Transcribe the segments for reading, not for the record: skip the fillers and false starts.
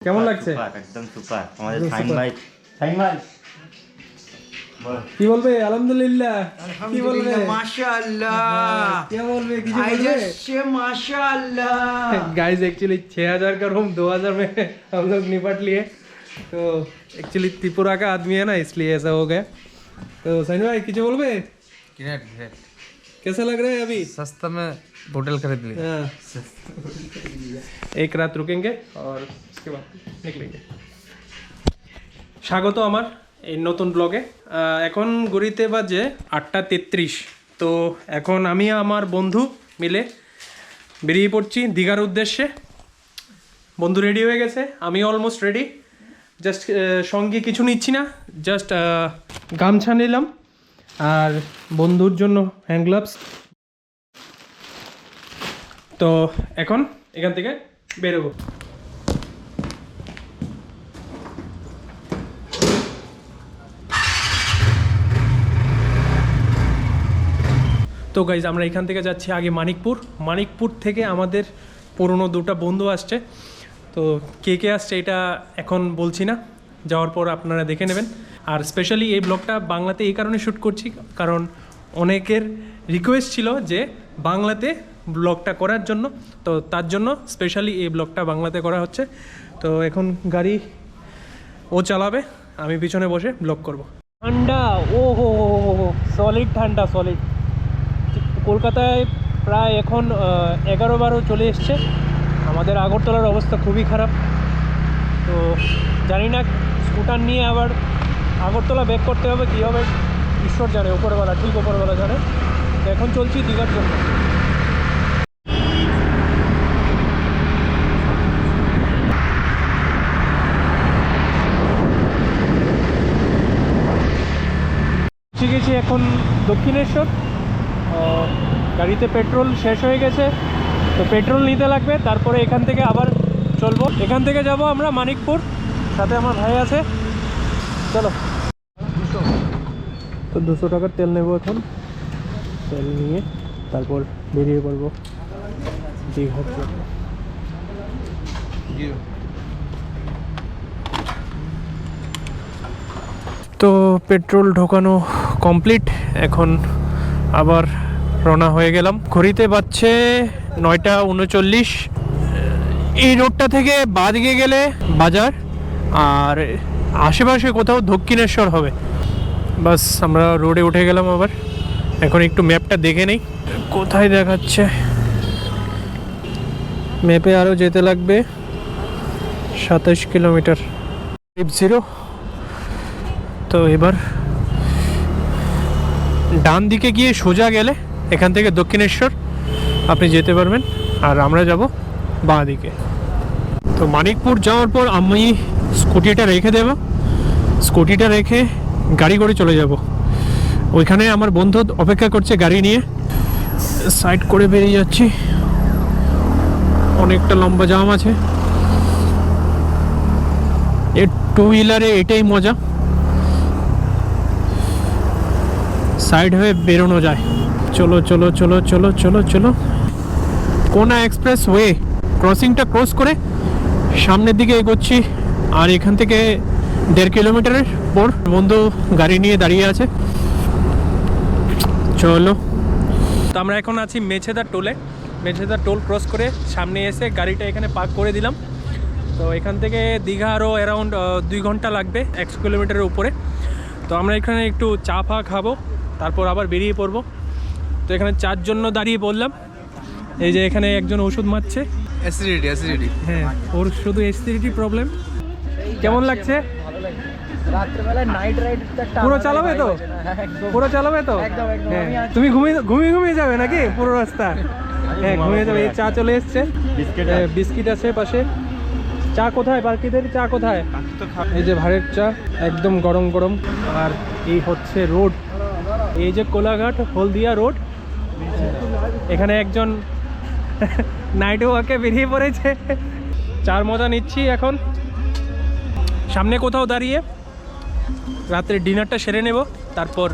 কেমন লাগছে? একদম সুপার। আমাদের ফাইন ভাই কি বলবে? আলহামদুলিল্লাহ। কি বলবে? माशाअल्लाह। क्या बोलबे? কিছু I বলবে? just say माशाअल्लाह। गाइस एक्चुअली 6000 का रूम 2000 में हम लोग निपट लिए। तो एक्चुअली त्रिपुरा का आदमी है ना, इसलिए ऐसा हो गया। तो सनी भाई কিছু বলবে? Great great. कैसा लग रहा है अभी? सस्ता में होटल खरीद लिया। हाँ। एक रात रुकेंगे और उसके बाद निकलेंगे। স্বাগত আমার এই নতুন ব্লগে। এখন ঘড়িতে বাজে 8:33। তো এখন আমি আমার বন্ধু মিলে বেরিয়ে পড়ছি দীঘার উদ্দেশ্যে। বন্ধু রেডি হয়ে গেছে, আমি অলমোস্ট রেডি। জাস্ট সঙ্গে কিছু নিচ্ছি না, জাস্ট গামছা নিলাম আর বন্ধুর জন্য হ্যান্ড গ্লাভস। তো এখন এখান থেকে বেরোবো। তো গাইজ আমরা এখান থেকে যাচ্ছি আগে মানিকপুর থেকে আমাদের পুরনো দুটো বন্ধু আসছে। তো কে কে আসছে এটা এখন বলছি না, যাওয়ার পর আপনারা দেখে নেবেন। আর স্পেশালি এই ব্লগটা বাংলাতে এই কারণে শ্যুট করছি কারণ অনেকের রিকোয়েস্ট ছিল যে বাংলাতে ব্লগটা করার জন্য, তো তার জন্য স্পেশালি এই ব্লগটা বাংলাতে করা হচ্ছে। তো এখন গাড়ি ও চালাবে, আমি পিছনে বসে ব্লগ করব। ঠান্ডা, ও হো সলিড ঠান্ডা, সলিড। কলকাতায় প্রায় এখন 11-12 চলে এসছে। আমাদের আগরতলার অবস্থা খুবই খারাপ। তো জানি না স্কুটার নিয়ে আবার আগরতলা ব্যাক করতে হবে কী হবে, ঈশ্বর জানে, উপরওয়ালা, ঠিক উপরওয়ালা জানে। তো এখন চলছি দীঘার জন্য। গেছি এখন দক্ষিণেশ্বর। গাড়িতে পেট্রোল শেষ হয়ে গেছে, তো পেট্রোল নিতে লাগবে, তারপরে এখান থেকে আবার চলবো। এখান থেকে যাব আমরা মানিকপুর, সাথে আমার ভাই আছে। চলো। তো 200 টাকার তেল নেব এখন, তেল নিয়ে তারপর বেরিয়ে পড়বো দীঘার জন্য। তো পেট্রোল ঢোকানো কমপ্লিট, এখন আবার রওনা হয়ে গেলাম। ঘড়িতে বাজছে 9:39। এই রোডটা থেকে বাদিকে গেলে বাজার, আর আশেপাশে কোথাও দক্ষিণেশ্বর হবে। বাস আমরা রোডে উঠে গেলাম আবার। এখন একটু ম্যাপটা দেখে নেই কোথায় দেখাচ্ছে। ম্যাপে আরও যেতে লাগবে 27 কিলোমিটার। 0। তো এবার ডান দিকে গিয়ে সোজা গেলে এখান থেকে দক্ষিণেশ্বর আপনি যেতে পারবেন, আর আমরা যাব বাঁ দিকে। তো মানিকপুর যাওয়ার পর আমি স্কুটিটা রেখে দেব, স্কুটিটা রেখে গাড়ি করে চলে যাব। ওইখানে আমার বন্ধু অপেক্ষা করছে গাড়ি নিয়ে। সাইড করে বেরিয়ে যাচ্ছি, অনেকটা লম্বা জাম আছে। এ টু হুইলারে এটাই মজা, সাইড হয়ে বেরোনো যায়। চলো চলো চলো চলো চলো চলো। কোনা এক্সপ্রেস ওয়ে ক্রসিংটা ক্রস করে সামনের দিকে এগোচ্ছি। আর এখান থেকে 1.5 কিলোমিটারের পর বন্ধু গাড়ি নিয়ে দাঁড়িয়ে আছে। চলো। তো আমরা এখন আছি মেছেদা টোলে। মেছেদা টোল ক্রস করে সামনে এসে গাড়িটা এখানে পার্ক করে দিলাম। তো এখান থেকে দীঘা আরও অ্যারাউন্ড 2 ঘন্টা লাগবে, 100 কিলোমিটারের উপরে। তো আমরা এখানে একটু চা ফা খাবো, তারপর আবার বেরিয়ে পড়বো। তো এখানে চার জন্য দাঁড়িয়ে পড়লাম। এই যে এখানে একজন ওষুধ মারছে, অ্যাসিডিটি। হ্যাঁ, ওর শুধু অ্যাসিডিটি প্রবলেম। কেমন লাগছে? রাত্রেবেলা নাইট রাইড পুরো চালাবে তো? পুরো চালাবে তো? হ্যাঁ। তুমি ঘুমিয়ে যাবে নাকি পুরো রাস্তা? হ্যাঁ, ঘুমিয়ে যাবে। এই চা চলে এসছে, বিস্কিট আছে পাশে। চা কোথায়? বাকিদের চা কোথায়? এই যে ভাড়ের চা, একদম গরম গরম। আর এই হচ্ছে রোড, এই যে কোলাঘাট হলদিয়া রোড। এখানে একজন নাইট ওয়াকে বেরিয়ে পড়েছে। চার মজা নিচ্ছি এখন। সামনে কোথাও দাঁড়িয়ে রাত্রে ডিনারটা সেরে নেব, তারপর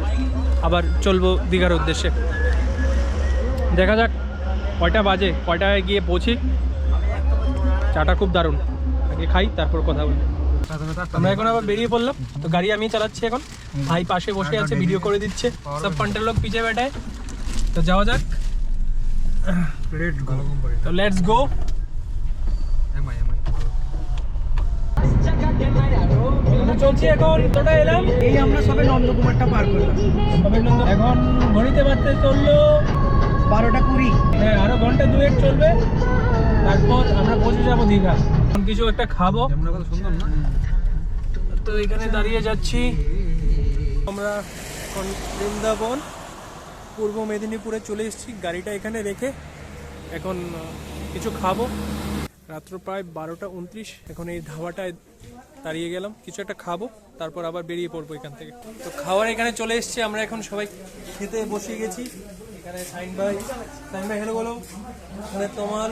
আবার চলবো দীঘার উদ্দেশ্যে। দেখা যাক কয়টা বাজে, কয়টায় গিয়ে পৌঁছি। চাটা খুব দারুণ। আগে খাই তারপর কথা বলি। আমরা এখন আবার বেরিয়ে পড়লাম, তো গাড়ি আমি চালাচ্ছি এখন, ভাই পাশে বসে আছে ভিডিও করে দিচ্ছে, সব ফ্রন্টের লোক পিছে बैठे। তো যাওয়া যাক, তো লেটস গো। চলছি এখন, তোটা এলাম, এই আমরা সবে নন্দকুমারটা পার করলাম, এখন ঘড়িতে বাজতে চললো 12:20। হ্যাঁ, আরো ঘন্টা দুয়েক চলবে, তারপর আমরা পৌঁছে যাবো দীঘা। এখন কিছু একটা খাবো, তো এখানে দাঁড়িয়ে যাচ্ছি আমরা এখন বৃন্দাবন পূর্ব মেদিনীপুরে চলে এসেছি। গাড়িটা এখানে রেখে এখন কিছু খাবো। রাত্র প্রায় 12:29, এখন এই ধাবাটায় দাঁড়িয়ে গেলাম, কিছু একটা খাবো, তারপর আবার বেরিয়ে পড়বো এখান থেকে। তো খাওয়ার এখানে চলে এসেছি, আমরা এখন সবাই খেতে বসে গেছি। এখানে সাইন ভাই হেলো বলো, এখানে তোমাল,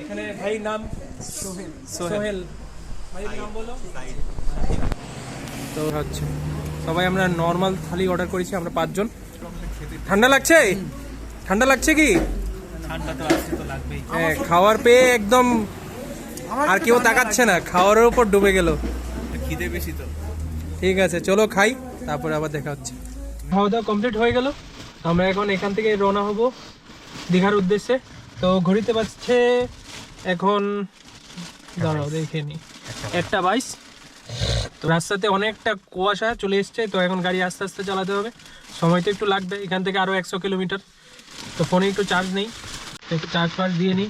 এখানে ভাই নাম সোহেল, ভাইয়ের নাম বলো। তো হচ্ছে সবাই আমরা নর্মাল থালি অর্ডার করেছি, আমরা 5 জন। ঠান্ডা লাগছে? ঠান্ডা লাগছে কি? ঠান্ডা তো আসছে, তো লাগবেই। হ্যাঁ, খাওয়ার পেয়ে একদম আর কেউ তাকাচ্ছে না, খাওয়ার উপর ডুবে গেল, খিদে বেশি তো। ঠিক আছে, চলো খাই, তারপরে আবার দেখা হচ্ছে। খাওয়া দাওয়া কমপ্লিট হয়ে গেল, আমরা এখন এখান থেকে রওনা হব দীঘার উদ্দেশ্যে। তো ঘড়িতে বাজছে এখন, দাঁড়াও দেখে নি, 1:22। তো রাস্তাতে অনেকটা কুয়াশা চলে এসছে, তো এখন গাড়ি আস্তে আস্তে চালাতে হবে, সময় তো একটু লাগবে, এখান থেকে আরও 100 কিলোমিটার। তো ফোনে একটু চার্জ নেই, তো একটু চার্জ ফার্জ দিয়ে নিই।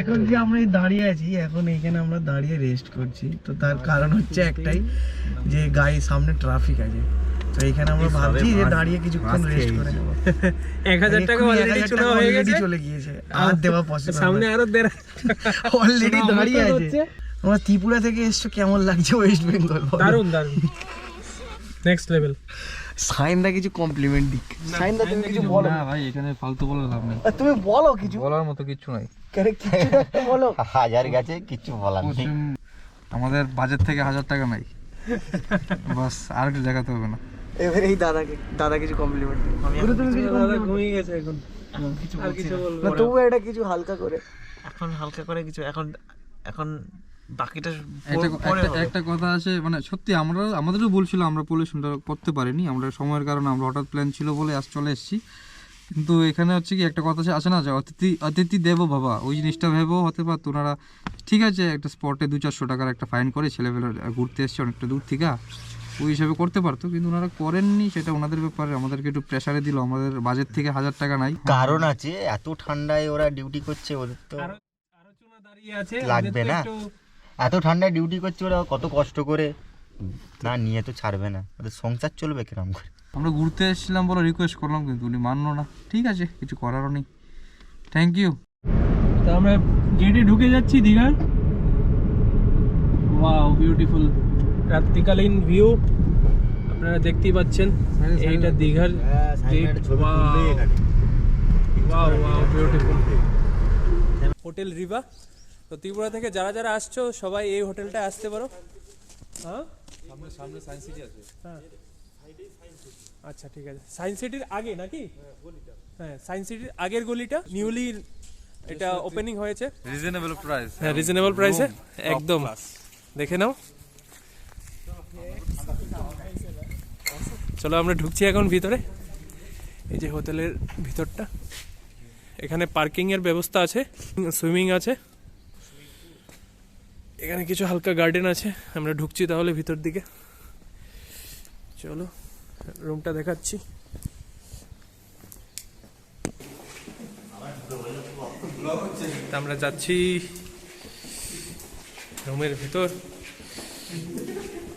এখন যে আমরা দাঁড়িয়ে আছি, এখন এখানে আমরা দাঁড়িয়ে রেস্ট করছি, তো তার কারণ হচ্ছে একটাই, যে গাড়ির সামনে ট্রাফিক আছে, তো এখানে আমরা ভাবছি যে দাঁড়িয়ে কিছুক্ষণ রেস্ট করে নেব। 1000 টাকা অলরেডি চলে গিয়েছে, আর দেওয়া পসিবল, সামনে আরো অলরেডি দাঁড়িয়ে আছে। আমরা ত্রিপুরা থেকে এসছো, কেমন লাগছে ওয়েস্ট বেঙ্গল? দারুন দারুন, নেক্সট লেভেল। সাইনদা কিছু কমপ্লিমেন্ট দিক। সাইনদা তুমি কিছু বলো না ভাই, এখানে ফালতু বলে লাভ নেই, তুমি বলো কিছু, বলার মতো কিছু নাই। কিছু একটা বলো। হাজার গেছে, কিছু বলার নেই। আমাদের বাজেট থেকে 1000 টাকা নাই, বাস আর কিছু দেখাতে হবে না। এবারে এই দাদা কিছু কমপ্লিমেন্ট দিন। তুমি কিছু ঘুমিয়ে গেছে এখন, আর কিছু বলবো না, তবু এটা কিছু হালকা করে। এখন হালকা করে কিছু, এখন বাকিটা একটা কথা আছে, মানে সত্যি আমাদেরও বলছিল, আমরা পলিউশনটা করতে পারিনি, আমরা সময়ের কারণে, আমরা হঠাৎ প্ল্যান ছিল বলে আজ চলে এসেছি। কিন্তু এখানে হচ্ছে কি একটা কথা আছে না, যে অতিথি দেবো বাবা, ওই জিনিসটা ভেবেও হতে পারতো ওনারা, ঠিক আছে একটা স্পটে 200-400 টাকার একটা ফাইন করে, ছেলেবেলা ঘুরতে এসছে অনেকটা দূর থেকে, ওই হিসাবে করতে পারতো, কিন্তু ওনারা করেননি, সেটা ওনাদের ব্যাপারে। আমাদেরকে একটু প্রেসারে দিল, আমাদের বাজেট থেকে 1000 টাকা নাই। কারণ আছে, এত ঠান্ডায় ওরা ডিউটি করছে, ওদের তো আরো চুনা দাঁড়িয়ে আছে, লাগবে না। এত ঠান্ডায় ডিউটি করছে ওরা, কত কষ্ট করে, না নিয়ে তো ছাড়বে না, ওদের সংসার চলবে কিরম করে। আমরা ঘুরতে এসেছিলাম বলে রিকোয়েস্ট করলাম, কিন্তু উনি মানলো না। ঠিক আছে, কিছু করারও নেই, থ্যাংক ইউ। তো আমরা গেটে ঢুকে যাচ্ছি দীঘার। ওয়াও, বিউটিফুল রাত্রিকালীন ভিউ আপনারা দেখতেই পাচ্ছেন, এইটা দীঘার gate. Wow wow, beautiful hotel Riva. তো ত্রিপুরা থেকে যারা যারা আসছো, সবাই এই হোটেলটায় আসতে পারো। হ্যাঁ, সামনে সায়েন্স সিটি আছে। হ্যাঁ, আচ্ছা ঠিক আছে, সায়েন্স সিটির আগে নাকি? হ্যাঁ, সায়েন্স সিটির আগের গলিটা, নিউলি এটা ওপেনিং হয়েছে। রিজনেবল প্রাইস, হ্যাঁ রিজনেবল প্রাইসে একদম, দেখে নাও। চলো আমরা ঢুকছি এখন ভিতরে, এই যে হোটেলের ভিতরটা, এখানে পার্কিং এর ব্যবস্থা আছে, সুইমিং আছে, এখানে কিছু হালকা গার্ডেন আছে। আমরা ঢুকছি তাহলে ভিতর দিকে, চলো রুমটা দেখাচ্ছি। আমরা যাচ্ছি রুমের ভিতর,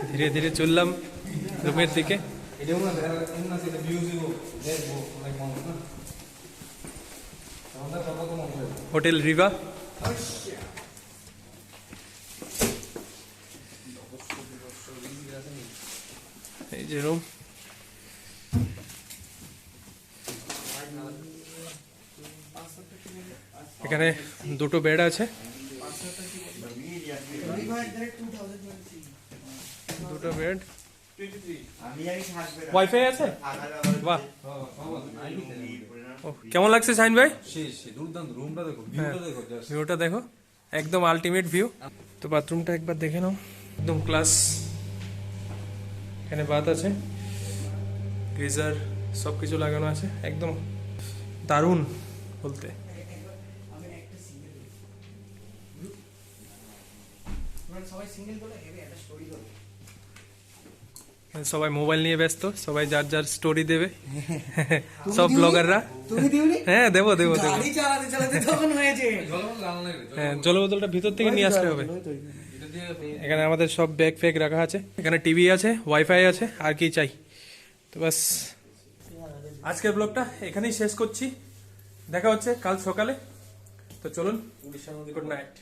ধীরে ধীরে চললাম রুমের দিকে। হোটেল রিভা, এই যে রুম। এখানে দুটো বেড আছে, দুটো বেড, ওয়াইফাই আছে, বাহ। ও, কেমন লাগছে শাহিন ভাই? ভিউটা দেখো, একদম আলটিমেট ভিউ। তো বাথরুমটা একবার দেখে নাও, একদম ক্লাস। এখানে বাথ আছে, গিজার সব কিছু লাগানো আছে, একদম দারুণ বলতে। সবাই মোবাইল নিয়ে ব্যস্ত, সবাই যার যার স্টোরি দেবে, সব ব্লগাররা। হ্যাঁ দেবো দেবো দেবো। হ্যাঁ, জলের বোতলটা ভিতর থেকে নিয়ে আসলে হবে। এখানে আমাদের সব ব্যাগ ফ্যাগ রাখা আছে, এখানে টিভি আছে, ওয়াইফাই আছে, আর কি চাই। তো বাস আজকের ব্লগটা এখানেই শেষ করছি, দেখা হচ্ছে কাল সকালে। তো চলুন, গুড নাইট।